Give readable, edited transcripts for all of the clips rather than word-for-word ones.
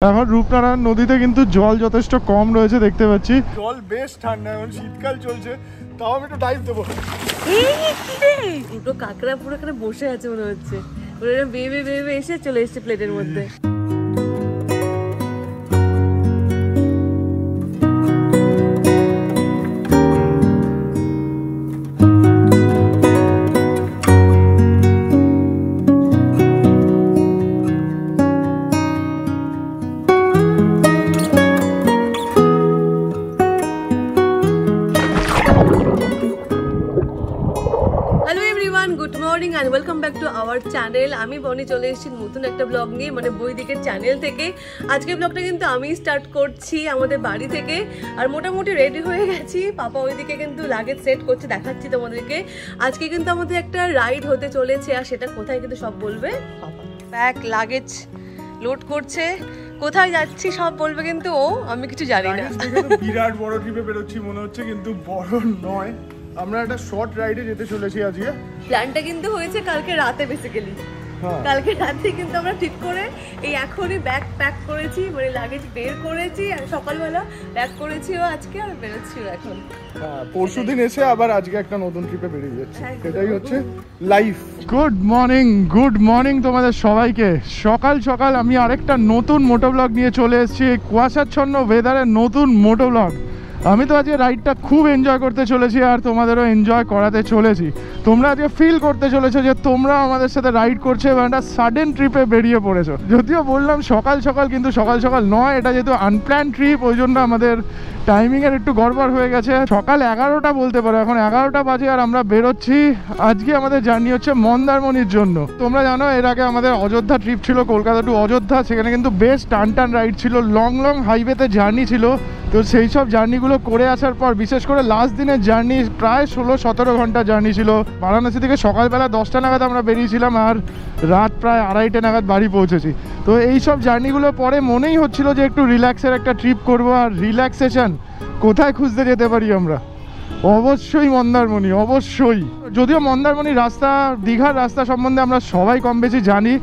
এখন রূপনারায়ণ নদীতে কিন্তু জল যথেষ্ট কম রয়েছে দেখতে পাচ্ছি। জল বেশ ঠান্ডা, এখন শীতকাল চলছে, তাও আমি একটু ডাইভ দেবো। দুটো কাঁকড়া পুরো এখানে বসে আছে মনে হচ্ছে, বেবে বেবে এসে চলে এসছে প্লেটের মধ্যে। And welcome back to our channel. আমি বনি চলে এসেছি নতুন একটা ব্লগ নিয়ে, মানে বৈদিকের চ্যানেল থেকে। আজকে ব্লগটা কিন্তু আমি স্টার্ট করছি আমাদের বাড়ি থেকে, আর মোটামুটি রেডি হয়ে গেছি। পাপা ওইদিকে কিন্তু লাগেজ সেট করছে, দেখাচ্ছি তোমাদেরকে। আজকে কিন্তু আমাদের একটা রাইড হতে চলেছে, আর সেটা কোথায় কিন্তু সব বলবে পাপা। ব্যাগ লাগেজ লোড করছে, কোথায় যাচ্ছি সব বলবে কিন্তু ও, আমি কিছু জানি না। বিরাট বড় ট্রিপে বেরোচ্ছি মনে হচ্ছে, কিন্তু বড় নয়। আমরা একটা শর্ট রাইডে যেতে চলেছি আজকে। প্ল্যানটা কিন্তু হয়েছে কালকে রাতে, বেসিক্যালি কালকে রাতে কিন্তু আমরা ঠিক করে এই এখনই ব্যাগ প্যাক করেছি, মানে লাগেজ বের করেছি, আর সকালবেলা ব্যাক করেছিও আজকে, আর বেরোচ্ছিও এখন। হ্যাঁ, পরশুদিন এসে আবার আজকে একটা নতুন ট্রিপে বেরিয়ে যাচ্ছে, সেটাই হচ্ছে লাইফ। গুড মর্নিং তোমাদের সবাইকে। সকাল সকাল আমি আরেকটা নতুন মোটো ব্লগ নিয়ে চলে এসেছি, কুয়াশাচ্ছন্ন ওয়েদারের নতুন মোটো ব্লগ। আমি তো আজকে রাইডটা খুব এনজয় করতে চলেছি, আর তোমাদেরও এনজয় করাতে চলেছি। তোমরা আজকে ফিল করতে চলেছো যে তোমরা আমাদের সাথে রাইড করছো এবং একটা সাডেন ট্রিপে বেরিয়ে পড়েছো। যদিও বললাম সকাল সকাল, কিন্তু সকাল সকাল নয়, এটা যেহেতু আনপ্ল্যান ট্রিপ, ওই জন্য আমাদের টাইমিংয়ের একটু গড়বড় হয়ে গেছে। সকাল 11টা বলতে পারো, এখন 11টা বাজে, আর আমরা বেরোচ্ছি। আজকে আমাদের জার্নি হচ্ছে মন্দারমণির জন্য। তোমরা জানো এর আগে আমাদের অযোধ্যা ট্রিপ ছিল, কলকাতা টু অযোধ্যা। সেখানে কিন্তু বেশ টান রাইড ছিল, লং হাইওয়েতে জার্নি ছিল। তো সেই সব জার্নিগুলো করে আসার পর, বিশেষ করে লাস্ট দিনের জার্নি প্রায় 16-17 ঘন্টা জার্নি ছিল। বারাণসী থেকে সকালবেলা 10টা নাগাদ আমরা বেরিয়েছিলাম, আর রাত প্রায় 2:30 নাগাদ বাড়ি পৌঁছেছি। তো এই সব জার্নিগুলো পরে মনেই হচ্ছিল যে একটু রিল্যাক্সের একটা ট্রিপ করবো। আর রিল্যাক্সেশন কোথায় খুঁজতে যেতে পারি আমরা? অবশ্যই মন্দারমণি, অবশ্যই। যদিও মন্দারমণির রাস্তা, দীঘার রাস্তা সম্বন্ধে আমরা সবাই কম বেশি জানি,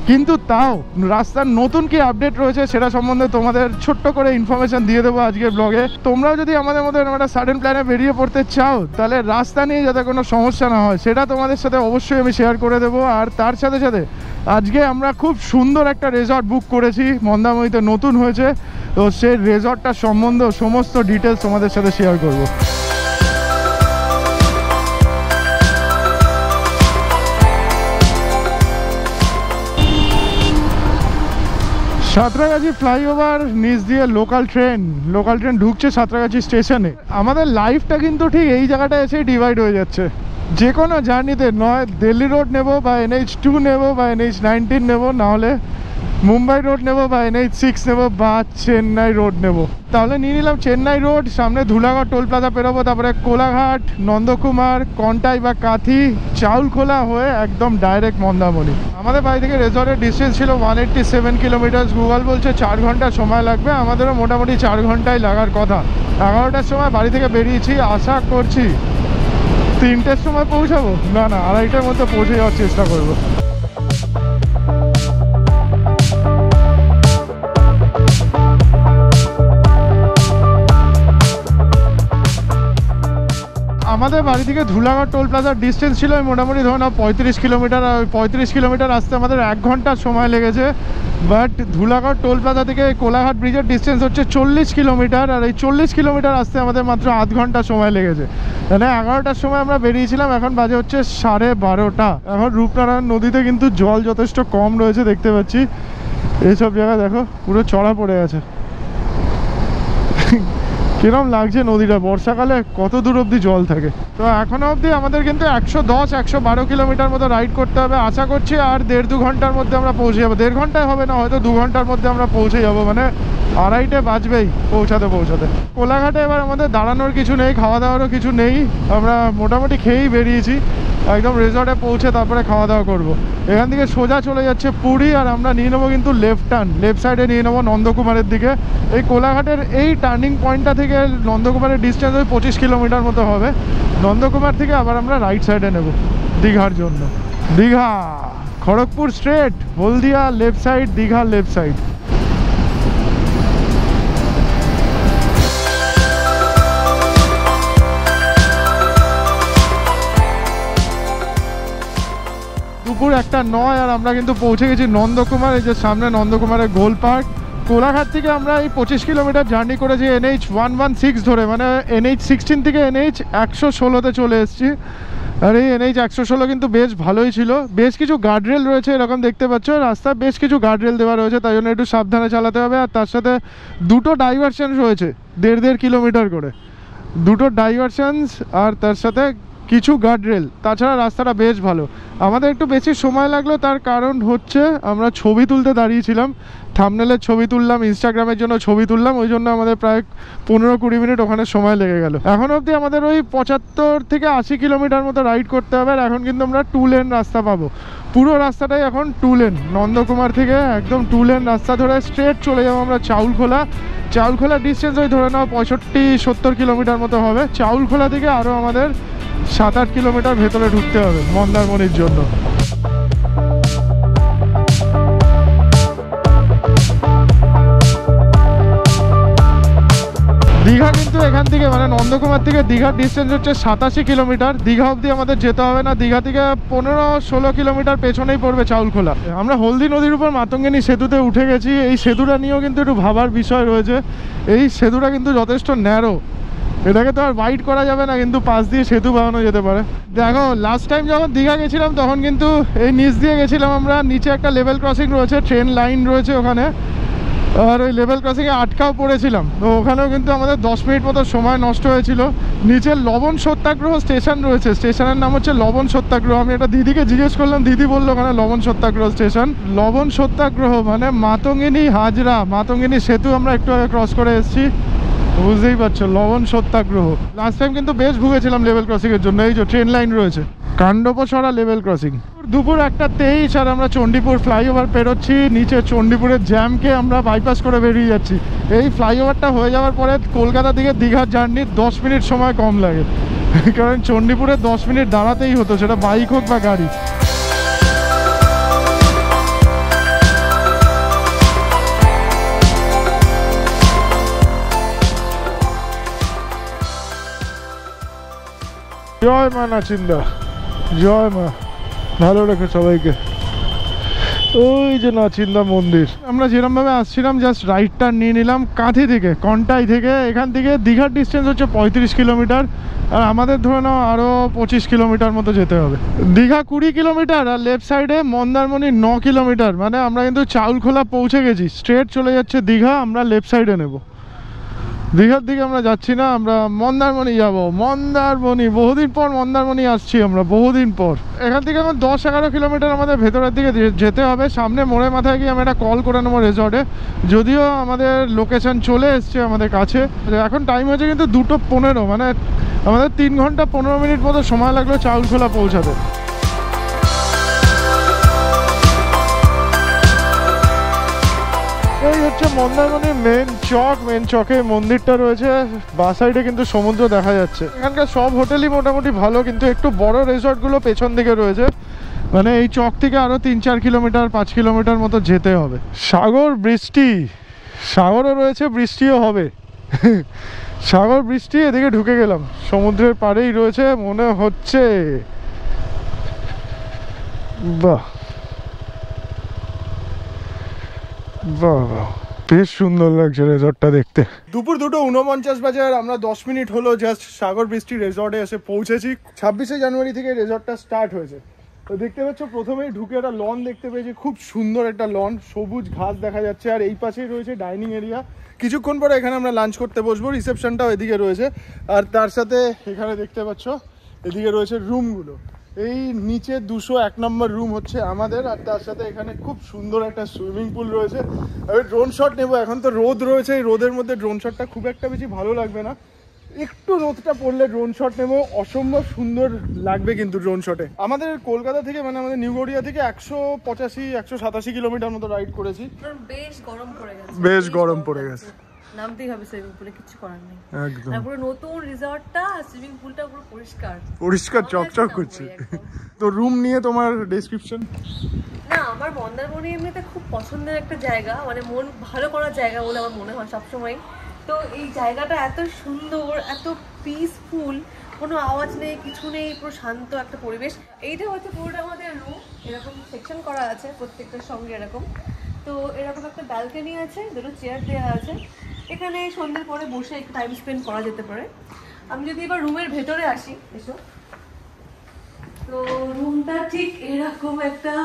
কিন্তু তাও রাস্তার নতুন কি আপডেট রয়েছে সেটা সম্বন্ধে তোমাদের ছোট্ট করে ইনফরমেশন দিয়ে দেবো আজকের ব্লগে। তোমরাও যদি আমাদের মধ্যে একটা সাডেন প্ল্যানে বেরিয়ে পড়তে চাও, তাহলে রাস্তা নিয়ে যাতে কোনো সমস্যা না হয় সেটা তোমাদের সাথে অবশ্যই আমি শেয়ার করে দেবো। আর তার সাথে সাথে আজকে আমরা খুব সুন্দর একটা রেজর্ট বুক করেছি, মন্দারমণিতে নতুন হয়েছে। তো সেই রেজর্টটার সম্বন্ধে সমস্ত ডিটেলস তোমাদের সাথে শেয়ার করবো। সাঁতরাগাছি ফ্লাইওভার নিচ দিয়ে লোকাল ট্রেন ঢুকছে সাঁতরাগাছি স্টেশনে। আমাদের লাইফটা কিন্তু ঠিক এই জায়গাটায় এসেই ডিভাইড হয়ে যাচ্ছে। যে কোনো জার্নিতে নয় দিল্লি রোড নেব, বা NH2 নেব, বা NH19 নেব, নাহলে মুম্বাই রোড নেব, বা NH6 নেব, বা চেন্নাই রোড নেব। তাহলে নিয়ে নিলাম চেন্নাই রোড, সামনে ধুলাগড় টোল প্লাজা পেরোবো, তারপরে কোলাঘাট, নন্দকুমার, কন্টাই বা কাথি, চাউলখোলা হয়ে একদম ডাইরেক্ট মন্দারমণি। আমাদের বাড়ি থেকে রেজর্টের ডিস্টেন্স ছিল 187 কিলোমিটার। গুগল বলছে 4 ঘন্টা সময় লাগবে, আমাদেরও মোটামুটি 4 ঘন্টায় লাগার কথা। 11টার সময় বাড়ি থেকে বেরিয়েছি, আশা করছি 3টের সময় পৌঁছাবো, না 2:30টার মধ্যে পৌঁছে যাওয়ার চেষ্টা করবো। আমাদের বাড়ি থেকে ধুলাগড় টোল প্লাজার ডিস্টেন্স ছিল মোটামুটি ধরুন 35 কিলোমিটার। আর 35 কিলোমিটার আসতে আমাদের 1 ঘন্টার সময় লেগেছে। বাট ধুলাগড় টোল প্লাজা থেকে কোলাঘাট ব্রিজের ডিস্টেন্স হচ্ছে 40 কিলোমিটার, আর এই 40 কিলোমিটার আসতে আমাদের মাত্র আধ ঘন্টা সময় লেগেছে। মানে 11টার সময় আমরা বেরিয়েছিলাম, এখন বাজে হচ্ছে 12:30। এখন রূপনারায়ণ নদীতে কিন্তু জল যথেষ্ট কম রয়েছে দেখতে পাচ্ছি। এইসব জায়গায় দেখো পুরো চড়া পড়ে আছে। কিরম লাগছে নদীটা, বর্ষাকালে কত দূর অবধি জল থাকে। তো এখনো অবধি আমাদের কিন্তু 110-112 কিলোমিটার মতো রাইড করতে হবে আশা করছি। আর 1.5-2 ঘন্টার মধ্যে আমরা পৌঁছে যাবো। 1.5 ঘন্টায় হবে না, হয়তো 2 ঘন্টার মধ্যে আমরা পৌঁছে যাবো, মানে 2:30 বাজবেই পৌঁছাতে। কোলাঘাটে এবার আমাদের দাঁড়ানোর কিছু নেই, খাওয়া দাওয়ারও কিছু নেই। আমরা মোটামুটি খেয়েই বেরিয়েছি, একদম রিসর্টে পৌঁছে তারপরে খাওয়া দাওয়া করবো। এখান থেকে সোজা চলে যাচ্ছে পুরী, আর আমরা নিয়ে নেবো কিন্তু লেফট সাইডে নিয়ে নেবো নন্দকুমারের দিকে। এই কোলাঘাটের এই টার্নিং পয়েন্টটা থেকে নন্দকুমারের ডিস্টেন্স ওই 25 কিলোমিটার মতো হবে। নন্দকুমার থেকে আবার আমরা রাইট সাইডে নেব দীঘার জন্য। Digha Kharagpur straight, Haldia left side, Digha left side. 1:09 আর আমরা কিন্তু পৌঁছে গেছি নন্দকুমার। এই যে সামনে নন্দকুমারের গোল পার্ক। কোলাঘাট থেকে আমরা এই 25 কিলোমিটার জার্নি করেছি NH 116 ধরে, মানে NH 16 থেকে NH 116তে চলে এসেছি। আর এই NH 116 কিন্তু বেশ ভালোই ছিল, বেশ কিছু গার্ডরেল রয়েছে এরকম দেখতে পাচ্ছ, রাস্তায় বেশ কিছু গার্ডরেল দেওয়া রয়েছে, তাই জন্য একটু সাবধানে চালাতে হবে। আর তার সাথে দুটো ডাইভারশন রয়েছে 1.5 কিলোমিটার করে, দুটো ডাইভারশনস আর তার সাথে কিছু গার্ডরেল। তাছাড়া রাস্তাটা বেশ ভালো। আমাদের একটু বেশি সময় লাগলো, তার কারণ হচ্ছে আমরা ছবি তুলতে দাঁড়িয়েছিলাম, থাম্বনেলের ছবি তুললাম, ইনস্টাগ্রামের জন্য ছবি তুললাম, ওই জন্য আমাদের প্রায় 15-20 মিনিট ওখানে সময় লেগে গেল। এখন অবধি আমাদের ওই 75 থেকে 80 কিলোমিটার মতো রাইড করতে হবে। আর এখন কিন্তু আমরা 2 লেন রাস্তা পাবো, পুরো রাস্তাটাই এখন 2 লেন। নন্দকুমার থেকে একদম 2 লেন রাস্তা ধরে স্ট্রেট চলে যাবো আমরা চাউলখোলা ডিস্টেন্স ওই ধরে নাও 65-70 কিলোমিটার মতো হবে। চাউলখোলা থেকে আরও আমাদের 7-8 কিলোমিটার ভেতরে ঢুকতে হবে মন্দারমণির জন্য। দীঘা কিন্তু এখান থেকে মানে নন্দকুমার থেকে দীঘার ডিস্টেন্স হচ্ছে 87 কিলোমিটার। দীঘা অবধি আমাদের যেতে হবে না, দীঘা থেকে 15-16 কিলোমিটার পেছনেই পড়বে চাউলখোলা। আমরা হলদি নদীর উপর মাতঙ্গিনী সেতুতে উঠে গেছি। এই সেতুটা নিয়েও কিন্তু একটু ভাবার বিষয় রয়েছে। এই সেতুটা কিন্তু যথেষ্ট ন্যারো, এটাকে তো আর ওয়াইড করা যাবে না, কিন্তু পাশ দিয়ে সেতু বানানো যেতে পারে। দেখো লাস্ট টাইম যখন দীঘা গেছিলাম তখন কিন্তু এই নিচ দিয়ে গেছিলাম আমরা, নিচে একটা লেভেল ক্রসিং রয়েছে, ট্রেন লাইন রয়েছে ওখানে, আর ওই লেভেল ক্রসিংয়ে আটকাও পড়েছিলাম। তো ওখানেও কিন্তু আমাদের 10 মিনিট মতো সময় নষ্ট হয়েছিল। নিচে লবণ সত্যাগ্রহ স্টেশন রয়েছে, স্টেশনের নাম হচ্ছে লবণ সত্যাগ্রহ। আমি একটা দিদিকে জিজ্ঞেস করলাম, দিদি বললো ওখানে লবণ সত্যাগ্রহ স্টেশন। লবণ সত্যাগ্রহ মানে মাতঙ্গিনী হাজরা, মাতঙ্গিনী সেতু আমরা একটু আগে ক্রস করে এসেছি, বুঝতেই পারছো লবণ সত্যাগ্রহ। লাস্ট টাইম কিন্তু বেশ ভুগেছিলাম লেভেল ক্রসিংয়ের জন্য। এই যে ট্রেন লাইন রয়েছে, কাণ্ডপসরা লেভেল ক্রসিং। দুপুর 1:23 আর আমরা চণ্ডীপুর ফ্লাইওভার পেরোচ্ছি। নিচে চণ্ডীপুরের জ্যামকে আমরা বাইপাস করে বেরিয়ে যাচ্ছি। এই ফ্লাইওভারটা হয়ে যাওয়ার পরে কলকাতা থেকে দীঘার জার্নির 10 মিনিট সময় কম লাগে, কারণ চণ্ডীপুরে 10 মিনিট দাঁড়াতেই হতো, সেটা বাইক হোক বা গাড়ি। জয় মা নাচিন্দা, জয় মা, ভালো রেখো সবাইকে। ওই যে নাচিন্দা মন্দির। আমরা যেরকমভাবে আসছিলাম জাস্ট রাইট টার্ন নিয়ে নিলাম কাঁথি থেকে, কন্টাই থেকে। এখান থেকে দীঘার ডিস্টেন্স হচ্ছে 35 কিলোমিটার, আর আমাদের ধরে নাও আরও 25 কিলোমিটার মতো যেতে হবে। দীঘা 20 কিলোমিটার আর লেফট সাইডে মন্দারমণি 9 কিলোমিটার। মানে আমরা কিন্তু চাউলখোলা পৌঁছে গেছি, স্ট্রেট চলে যাচ্ছে দীঘা, আমরা লেফট সাইডে নেব। দীঘার দিকে আমরা যাচ্ছি না, আমরা মন্দারমণি যাব। মন্দারমণি, বহুদিন পর মন্দারমণি আসছি আমরা, বহুদিন পর। এখান থেকে আমার 10-11 কিলোমিটার আমাদের ভেতরের দিকে যেতে হবে। সামনে মোড়ে মাথায় গিয়ে আমি একটা কল করে নেবো রিসর্টে, যদিও আমাদের লোকেশন চলে এসছে আমাদের কাছে। এখন টাইম হয়েছে কিন্তু 2:15, মানে আমাদের 3 ঘন্টা 15 মিনিট মতো সময় লাগলো চাউলখোলা পৌঁছাতে। এই হচ্ছে মন্দারমণির মেন চক। মেন চকে মন্দিরটা রয়েছে, বাঁ সাইডে কিন্তু সমুদ্র দেখা যাচ্ছে। এখানকার সব হোটেলই মোটামুটি ভালো, কিন্তু একটু বড় রিসর্টগুলো পেছন দিকে রয়েছে, মানে এই চক থেকে আরও 3-4 কিলোমিটার 5 কিলোমিটার মতো যেতে হবে। সাগর বৃষ্টি, সাগরও রয়েছে, বৃষ্টিও হবে। সাগর বৃষ্টি, এদিকে ঢুকে গেলাম, সমুদ্রের পাড়েই রয়েছে মনে হচ্ছে। বাহ বাহ, বেশ সুন্দর লাগছে রিসর্টটা দেখতে। দুপুর 2:49 বাজে আর আমরা 10 মিনিট হলো জাস্ট সাগর বৃষ্টি রিসর্টে এসে পৌঁছেছি। 26শে জানুয়ারি থেকে রিসর্টটা স্টার্ট হয়েছে। তো দেখতে পাচ্ছ প্রথমেই ঢুকে একটা লন দেখতে পেয়েছি, খুব সুন্দর একটা লন, সবুজ ঘাস দেখা যাচ্ছে। আর এই পাশেই রয়েছে ডাইনিং এরিয়া। কিছুক্ষণ পরে এখানে আমরা লাঞ্চ করতে বসবো, রিসেপশনটাও এদিকে রয়েছে। আর তার সাথে এখানে দেখতে পাচ্ছ এদিকে রয়েছে রুমগুলো। এই নিচে 201 নম্বর রুম হচ্ছে আমাদের। আর তার সাথে এখানে খুব সুন্দর একটা সুইমিং পুল রয়েছে। আমি ড্রোন শট নেবো, এখন তো রোদ রয়েছে, এই রোদের মধ্যে ড্রোন শটটা খুব একটা বেশি ভালো লাগবে না, একটু রোদটা পড়লে ড্রোন শট নেবো, অসম্ভব সুন্দর লাগবে কিন্তু ড্রোন শটে। আমাদের কলকাতা থেকে মানে আমাদের নিউ গড়িয়া থেকে 185-187 কিলোমিটার মতো রাইড করেছি। বেশ গরম পড়ে গেছে, বেশ গরম পড়ে গেছে, নামতেই হবে সুইমিং পুলে, কিছু করার নেই। একদম পুরো নতুন রিসর্টটা, সুইমিং পুলটা পুরো পরিষ্কার পরিষ্কার চকচক করছে। তো রুম নিয়ে তোমার ডেসক্রিপশন? না, আমার মন্দারমণি এমনিতে খুব পছন্দের একটা জায়গা, মানে মন ভালো করার জায়গা বলে আমার মনে হয় সবসময়। তো এই জায়গাটা এত সুন্দর, এত পিসফুল, কোনো আওয়াজ নেই, কিছু নেই, পুরো শান্ত একটা পরিবেশ। এইটা হচ্ছে পুরোটা আমাদের রুম। এরকম সেকশন করা আছে প্রত্যেকটার সঙ্গে এরকম। তো এরকম একটা ব্যালকনি আছে, দুটো চেয়ার দেওয়া আছে, এখানে সন্ধ্যের পরে বসে একটু টাইম স্পেন্ড করা যেতে পারে। আমি যদি এবার রুমের ভেতরে আসি, এসো, তো রুমটা ঠিক এরকম একটা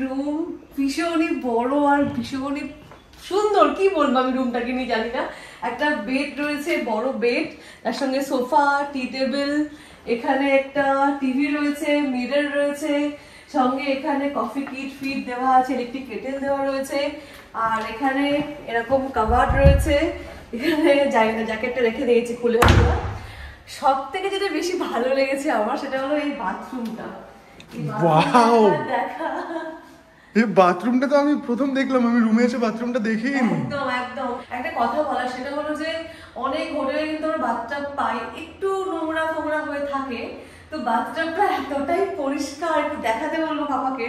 রুম, ভীষণই বড় আর ভীষণই সুন্দর। কি বলবো আমি রুমটাকে নিয়ে, জানি না। একটা বেড রয়েছে, বড় বেড, তার সঙ্গে সোফা, টি টেবিল, এখানে একটা টিভি রয়েছে, মিরর রয়েছে, সঙ্গে এখানে কফি কিট ফিট দেওয়া আছে, ইলেকট্রিক কেটেল দেওয়া রয়েছে, আর এখানে এরকম কাভার্ড রয়েছে, এখানে জ্যাকেটটা রেখে দিয়েছি খুলে। সব থেকে যেটা বেশি ভালো লেগেছে আমার, সেটা হলো এই বাথরুমটা। ওয়াও, এই বাথরুমটা তো আমি প্রথম দেখলাম, আমি রুমে এসে বাথরুমটা দেখিনি। একদম একদম। একটা কথা বলা, সেটা হলো যে অনেক হোটেলে কিন্তু আমরা বাথটাব পাই, একটু নোংরা ফোংরা হয়ে থাকে, তো বাথটাবটা এতটাই পরিষ্কার। একটু দেখাতে বলবো পাপাকে,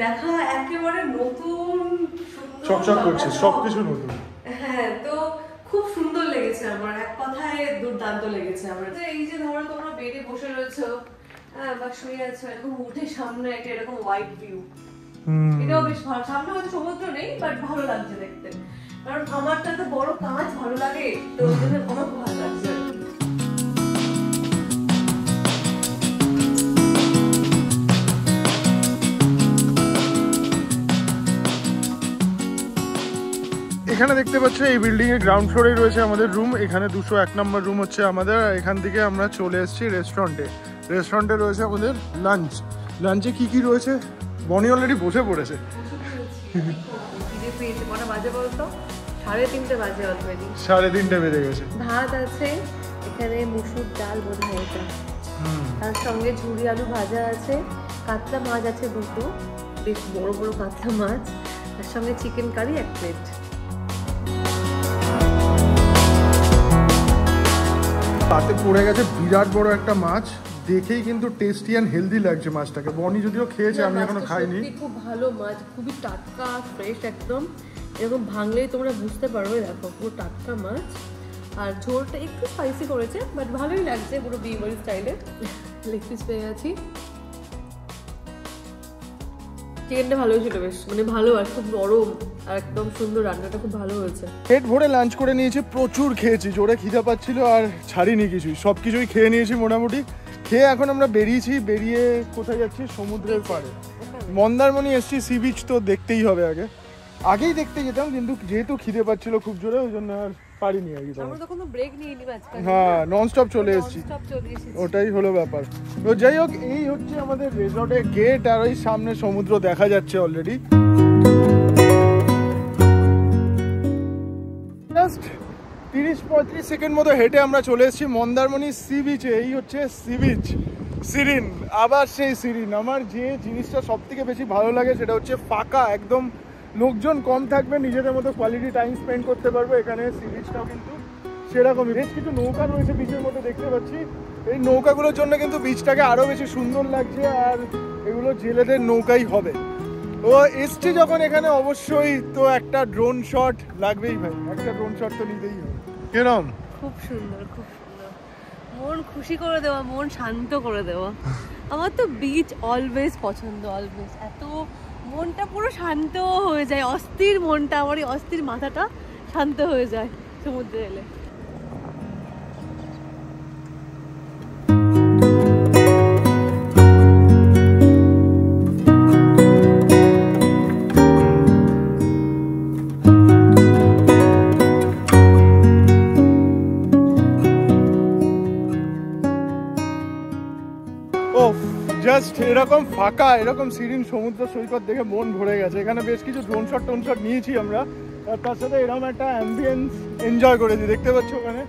দেখা একেবারে নতুন, চকচক করছে, সবকিছু নতুন। হ্যাঁ, তো খুব সুন্দর লেগেছে আমার, এক কথায় দুর্দান্ত লেগেছে আমার। এই যে ধরো তোমরা বেডে বসে রয়েছো, হ্যাঁ, বা শুয়ে আছো, এরকম উঠে সামনে একটা এরকম হোয়াইট ভিউ, এটাও বেশ ভালো। সামনে হয়তো সমুদ্র নেই, বাট ভালো লাগছে দেখতে, কারণ আমারটা তো বড় কাঁচ ভালো লাগে, তো ওই জন্য আমার খুব ভালো লাগছে। এখানে দেখতে পাচ্ছ এই বিল্ডিং এর গ্রাউন্ড ফ্লোরে রয়েছে আমাদের রুম। এখানে 201 নম্বর রুম হচ্ছে আমাদের। এখান থেকে আমরা চলে এসেছি রেস্টুরেন্টে রয়েছে আমাদের লাঞ্চে কি কি রয়েছে, বনি অলরেডি বসে পড়েছে। কটা বাজে বলতো? 3:30 বাজে অলরেডি। 3:30 বেজে গেছে। ভাত আছে এখানে, মুসুর ডাল বোধ হয় এটা, তার সঙ্গে ঝুরি আলু ভাজা আছে, কাতলা মাছ আছে দুটো, বেশ বড় বড় কাতলা মাছ, তার সঙ্গে চিকেন কারি 1 প্লেট। তাতে পড়ে গেছে বিরাট বড় একটা মাছ, দেখেই কিন্তু টেস্টি অ্যান্ড হেলদি লাগছে মাছটাকে। বনি যদিও খেয়েছে, আমি এখনো খাইনি। খুব ভালো মাছ, খুবই টাটকা ফ্রেশ একদম, এরকম ভাঙলেই তোমরা বুঝতে পারবে। দেখো পুরো টাটকা মাছ, আর ঝোলটা একটু স্পাইসি করেছে, বাট ভালোই লাগছে, পুরো বিয়েবাড়ি স্টাইলে। লেগ পিস পেয়ে গেছি, চিকেনটা ভালোই ছিল, বেশ মানে ভালো, আর খুব নরম, আর একদম সুন্দর, রান্নাটা খুব ভালো হয়েছে। পেট ভরে লাঞ্চ করে নিয়েছি, প্রচুর খেয়েছি, জোরে খিদা পাচ্ছিল, আর ছাড়িনি কিছুই, সব কিছুই খেয়ে নিয়েছি মোটামুটি। খেয়ে এখন আমরা বেরিয়ে কোথায় যাচ্ছি? সমুদ্রের পাড়ে মন্দারমণি এসছি, সি বিচ তো দেখতেই হবে। আগেই দেখতে যেতাম, কিন্তু যেহেতু খিদে পাচ্ছিল খুব জোরে, ওই জন্য আর পারিনি আর কি। আমরা তো কোনো ব্রেক নিইনি আজকাল, হ্যাঁ, ননস্টপ চলে এসেছি, ওটাই হলো ব্যাপার। তো যাই হোক, এই হচ্ছে আমাদের রিসর্টের গেট, আর ওই সামনে সমুদ্র দেখা যাচ্ছে অলরেডি। জাস্ট 30-35 সেকেন্ড মতো হেঁটে আমরা চলে এসেছি মন্দারমণি সি বিচে। এই হচ্ছে সি বিচ, সিরিন, আবার সেই সিরিন। আমার যে জিনিসটা সব থেকে বেশি ভালো লাগে সেটা হচ্ছে ফাঁকা, একদম লোকজন কম থাকবে, নিজেদের মতো কোয়ালিটি টাইম স্পেন্ড করতে পারবো। এখানে সি বিচটাও কিন্তু সেরকমই, বেশ কিছু নৌকা রয়েছে বিচের মধ্যে দেখতে পাচ্ছি। এই নৌকাগুলোর জন্য কিন্তু বিচটাকে আরও বেশি সুন্দর লাগছে, আর এগুলো জেলেদের নৌকাই হবে। তো এসছি যখন এখানে, অবশ্যই তো একটা ড্রোন শট লাগবেই ভাই, একটা ড্রোন শট তো নিতেই হবে। কেরম? খুব সুন্দর, খুব সুন্দর, মন খুশি করে দেওয়া, মন শান্ত করে দেওয়া। আমার তো বিচ অলওয়েজ পছন্দ, অলওয়েজ। এত মনটা পুরো শান্ত হয়ে যায়, অস্থির মনটা, আমার এই অস্থির মাথাটা শান্ত হয়ে যায় সমুদ্রে এলে। জাস্ট এরকম ফাঁকা, এরকম সিরিন সমুদ্র সৈকত দেখে মন ভরে গেছে। এখানে বেশ কিছু ড্রোন শট নিয়েছি আমরা, আর তার সাথে এরকম একটা অ্যাম্বিয়েন্স এনজয় করেছি। দেখতে পাচ্ছ ওখানে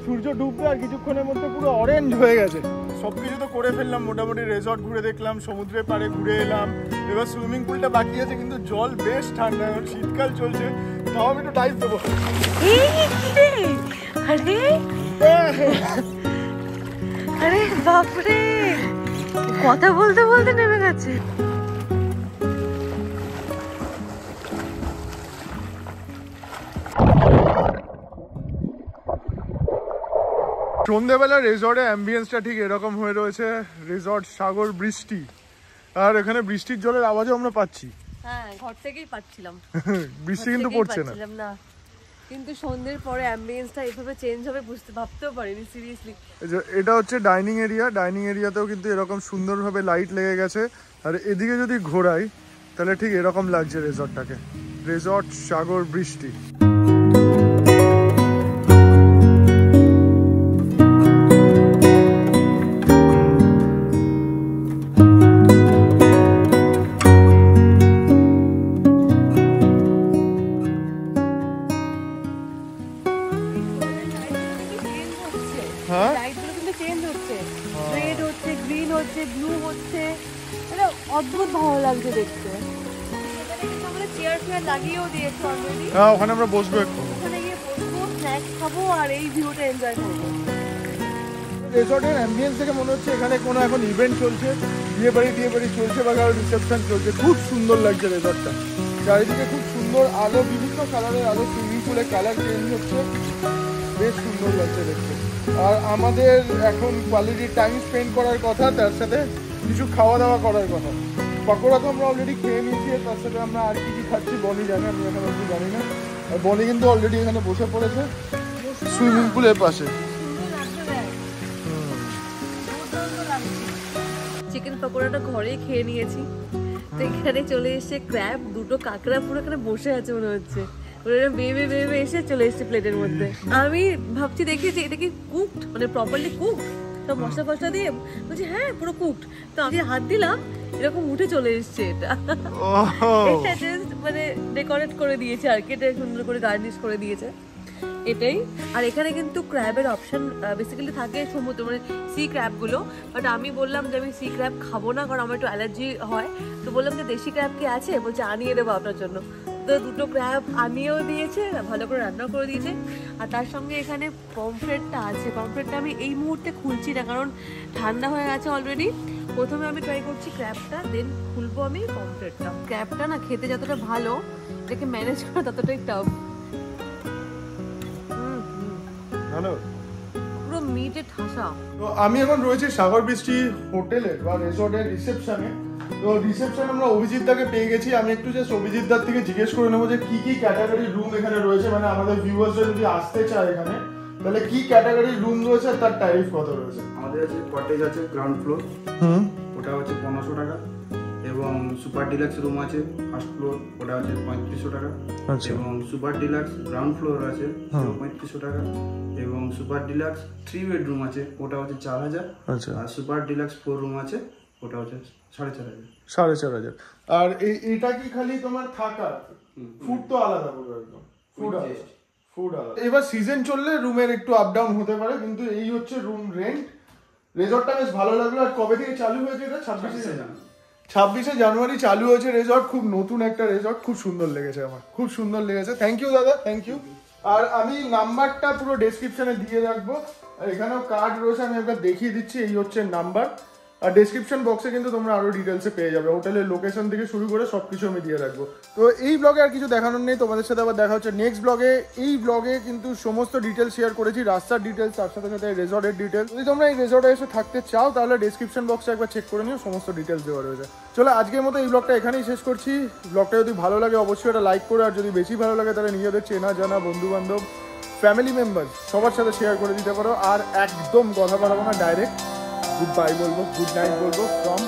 সূর্য ডুববে, আর কিছুক্ষণের মধ্যে পুরো অরেঞ্জ হয়ে গেছে। সব কিছু তো করে ফেললাম মোটামুটি, রিসর্ট ঘুরে দেখলাম, সমুদ্রের পাড়ে ঘুরে এলাম। এবার সুইমিং পুলটা বাকি আছে, কিন্তু জল বেশ ঠান্ডা, এখন শীতকাল চলছে, তাও আমি একটু ডাইভ দেবো। আরে বাপরে, কথা বলতে বলতে নেমে গেছে। সন্ধ্যেবেলা রিসর্টের অ্যাম্বিয়েন্সটা ঠিক এরকম হয়ে রয়েছে। রিসর্ট সাগর বৃষ্টি, আর এখানে বৃষ্টির জলের আওয়াজও আমরা পাচ্ছি। হ্যাঁ, ঘর থেকেই পাচ্ছিলাম। বৃষ্টি কিন্তু পড়ছে না, কিন্তু সন্ধ্যের পরে অ্যাম্বিয়েন্সটা এভাবে চেঞ্জ হবে ভাবতেও পারিনি সিরিয়াসলি। এটা হচ্ছে ডাইনিং এরিয়া। ডাইনিং এরিয়াতেও কিন্তু এরকম সুন্দরভাবে লাইট লেগে গেছে। আর এদিকে যদি ঘোরাই তাহলে ঠিক এরকম লাগছে রিসর্টটাকে, রিসর্ট, সাগর, বৃষ্টি। অদ্ভুত ভালো লাগছে দেখতে। আমরা চেয়ার ফেয়ার লাগিয়েও দিয়েছি অলরেডি। হ্যাঁ, ওখানে আমরা বসবো একটু, ওখানে গিয়ে বসবো, স্ন্যাক্স খাবো আর এই ভিউটা এনজয় করবো। রিসর্টের অ্যাম্বিয়েন্স থেকে মনে হচ্ছে এখানে কোনো এখন ইভেন্ট চলছে, বিয়ে বাড়ি চলছে বা কারো রিসেপশন চলছে। খুব সুন্দর লাগছে রিসর্টটা, চারিদিকে খুব সুন্দর আলো, বিভিন্ন কালারের আলো, সুইমিং পুলের কালার চেঞ্জ হচ্ছে, বেশ সুন্দর লাগছে দেখতে। আর আমাদের এখন কোয়ালিটি টাইম স্পেন্ড করার কথা, তার সাথে কিছু খাওয়া দাওয়া করার কথা। পকোড়া তো আমরা অলরেডি খেয়ে নিয়েছি, তার সাথে আমরা আর কি খাচ্ছি বনি জানে, আমি এখন অবধি জানি না। আর বনি কিন্তু অলরেডি এখানে বসে পড়েছে সুইমিং পুলের পাশে। চিকেন পকোড়াটা ঘরেই খেয়ে নিয়েছি, তো এখানে চলে এসে ক্র্যাব, দুটো কাঁকড়া পুরো এখানে বসে আছে মনে হচ্ছে, বেবে বেবে এসে চলে এসেছে প্লেটের মধ্যে। আমি ভাবছি দেখি যে এটা কি কুকড, মানে প্রপারলি কুকড, তো মশলা ফসলা দিয়ে বলছি হ্যাঁ পুরো কুকড। তো আমি হাত দিলাম, এরকম উঠে চলে এসছে এটা। এটা জাস্ট মানে ডেকোরেট করে দিয়েছে আর কি, এটা সুন্দর করে গার্নিশ করে দিয়েছে এটাই। আর এখানে কিন্তু ক্র্যাবের অপশন বেসিক্যালি থাকে সমুদ্র, মানে সি ক্র্যাবগুলো, বাট আমি বললাম যে আমি সি ক্র্যাব খাবো না, কারণ আমার একটু অ্যালার্জি হয়। তো বললাম যে দেশি ক্র্যাব কি আছে, বলছে আনিয়ে দেবো আপনার জন্য। তো দুটো ক্র্যাব আনিয়েও দিয়েছে, ভালো করে রান্নাও করে দিয়েছে। আর তার সঙ্গে এখানে পমফ্রেটটা আছে। পমফ্রেটটা আমি এই মুহূর্তে খুলছি না, কারণ ঠান্ডা হয়ে গেছে অলরেডি। প্রথমে আমি ট্রাই করছি ক্র্যাবটা, দেন খুলবো আমি পমফ্রেটটা। ক্র্যাবটা না খেতে যতটা ভালো, এটাকে ম্যানেজ করা ততটাই টাফ। পুরো মিটে ঠাসা। তো আমি এখন রয়েছি সাগর বৃষ্টি হোটেলের বা রিসর্টের রিসেপশনে। তো রিসেপশন আমরা অভিজিৎ দাকে পেয়ে গেছি। আমি একটু জাস্ট অভিজিৎ দার থেকে জিজ্ঞেস করে নেবো যে কি কি ক্যাটাগরি রুম এখানে রয়েছে, মানে আমাদের ভিউয়ার্সরা যদি আসতে চায় এখানে, তাহলে কি ক্যাটাগরি রুম রয়েছে আর তার ট্যারিফ কত রয়েছে। আমাদের আছে কটেজ আছে গ্রাউন্ড ফ্লোর, ওটা হচ্ছে 1500 টাকা, এবং সুপার ডিলাক্স রুম আছে ফার্স্ট ফ্লোর, ওটা হচ্ছে 3500 টাকা, এবং সুপার ডিলাক্স গ্রাউন্ড ফ্লোর আছে 3500 টাকা, এবং সুপার ডিলাক্স 3 বেডরুম আছে, ওটা হচ্ছে 4000, আর সুপার ডিলাক্স 4 রুম আছে, ওটা হচ্ছে 4500। 4500। আর এটা কি খালি তোমার থাকা, ফুড তো আলাদা পুরো একদম, ফুড আলাদা। এবার সিজন চললে রুমের একটু আপ ডাউন হতে পারে, কিন্তু এই হচ্ছে রুম রেন্ট। রিসর্টটা বেশ ভালো লাগলো। আর কবে থেকে চালু হয়েছে এটা? 26শে জানুয়ারি চালু হয়েছে রিসর্ট। খুব নতুন একটা রিসর্ট, খুব সুন্দর লেগেছে আমার, খুব সুন্দর লেগেছে। থ্যাংক ইউ দাদা, থ্যাংক ইউ। আর আমি নাম্বারটা পুরো ডেসক্রিপশনে দিয়ে রাখবো, আর এখানেও কার্ড রয়েছে, আমি একবার দেখিয়ে দিচ্ছি। এই হচ্ছে নাম্বার, আর ডেসক্রিপশন বক্সে কিন্তু তোমরা আরো ডিটেলসে পেয়ে যাবে, হোটেলের লোকেশন থেকে শুরু করে সবকিছু আমি দিয়ে রাখবো। তো এই ব্লগে আর কিছু দেখানোর নেই, তোমাদের সাথে আবার দেখা হচ্ছে নেক্সট ব্লগে। এই ব্লগে কিন্তু সমস্ত ডিটেলস শেয়ার করেছি, রাস্তার ডিটেলস, তার সাথে সাথে রিসর্টের ডিটেলস। যদি তোমরা এই রিসর্টে এসে থাকতে চাও তাহলে ডেসক্রিপশন বক্সে একবার চেক করে নিও, সমস্ত ডিটেলস দেওয়া রয়েছে। চলো আজকের মতো এই ব্লগটা এখানেই শেষ করছি। ব্লগটা যদি ভালো লাগে অবশ্যই এটা লাইক করে, আর যদি বেশি ভালো লাগে তাহলে নিজেদের চেনা জানা বন্ধু বান্ধব, ফ্যামিলি মেম্বার সবার সাথে শেয়ার করে দিতে পারো। আর একদম কথা বলবো না, ডাইরেক্ট গুড বাই বলবো, গুড নাইট বলবো ফ্রম